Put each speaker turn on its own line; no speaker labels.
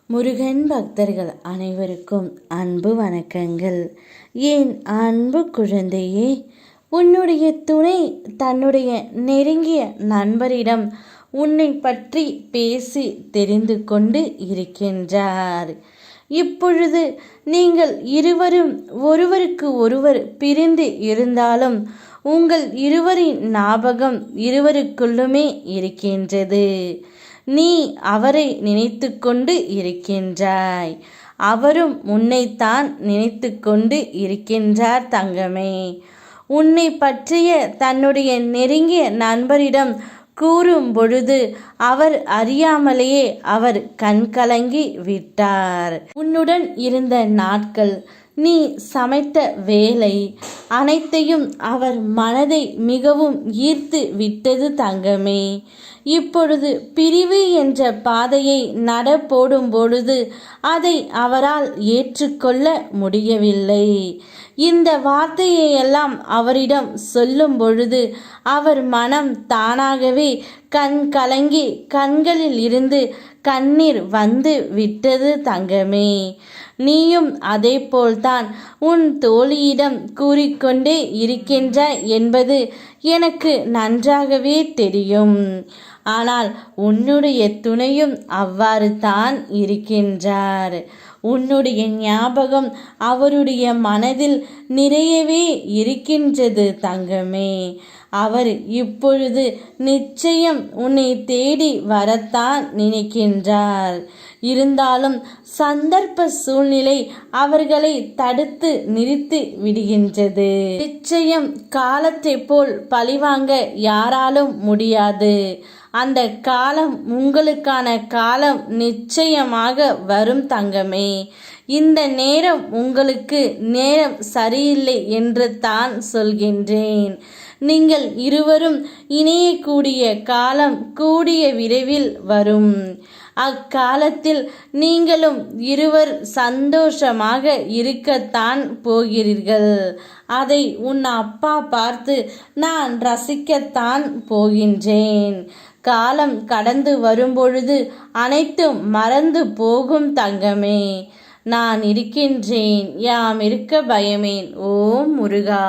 முருகன் பக்தர்கள் அனைவருக்கும் அன்பு வணக்கங்கள். என் அன்பு குழந்தையே, உன்னுடைய துணை தன்னுடைய நெருங்கிய நண்பரிடம் உன்னை பற்றி பேசி தெரிந்து கொண்டு இருக்கின்றார். இப்பொழுது நீங்கள் இருவரும் ஒருவருக்கு ஒருவர் பிரிந்து இருந்தாலும் உங்கள் இருவரின் ஞாபகம் இருவருக்குள்ளுமே இருக்கின்றது. நீ அவரை நினைத்து கொண்டு இருக்கின்றாய், அவரும் உன்னைத்தான் நினைத்து கொண்டு இருக்கின்றார் தங்கமே. உன்னை பற்றிய தன்னுடைய நெருங்கிய நண்பரிடம் கூறும் பொழுது அவர் அறியாமலேயே அவர் கண்கலங்கி விட்டார். உன்னுடன் இருந்த நாட்கள், நீ சமைத்த வேலை அனைத்தையும் அவர் மனதை மிகவும் ஈர்த்து விட்டது தங்கமே. இப்பொழுது பிரிவு என்ற பாதையை நடப்போடும் பொழுது அதை அவரால் ஏற்றுக்கொள்ள முடியவில்லை. இந்த வார்த்தையெல்லாம் அவரிடம் சொல்லும் பொழுது அவர் மனம் தானாகவே கண் கலங்கி கண்களில் இருந்து கண்ணீர் வந்து விட்டது தங்கமே. நீயும் அதே போல்தான் உன் தோழியிடம் கூறிக்கொண்டே இருக்கின்றாய் என்பது எனக்கு நன்றாகவே தெரியும். ஆனால் உன்னுடைய துணையும் அவ்வாறு தான் இருக்கின்றார். உன்னுடைய ஞாபகம் அவருடைய மனதில் நிறையவே இருக்கின்றது தங்கமே. அவர் இப்பொழுது நிச்சயம் உன்னை தேடி வரத்தான் நினைக்கின்றார். இருந்தாலும் சந்தர்ப்ப சூழ்நிலை அவர்களை தடுத்து நிறுத்தி விடுகின்றது. நிச்சயம் காலத்தை போல் பழிவாங்க யாராலும் முடியாது. அந்த காலம் உங்களுக்கான காலம் நிச்சயமாக வரும் தங்கமே. இந்த நேரம் உங்களுக்கு நேரம் சரியில்லை என்று தான் சொல்கின்றேன். நீங்கள் இருவரும் இணையக்கூடிய காலம் கூடிய விரைவில் வரும். அக்காலத்தில் நீங்களும் இருவர் சந்தோஷமாக இருக்கத்தான் போகிறீர்கள். அதை உன் அப்பா பார்த்து நான் ரசிக்கத்தான் போகின்றேன். காலம் கடந்து வரும்பொழுது அனைத்தும் மறந்து போகும் தங்கமே. நான் இருக்கின்றேன், யாம் இருக்க பயமேன். ஓம் முருகா.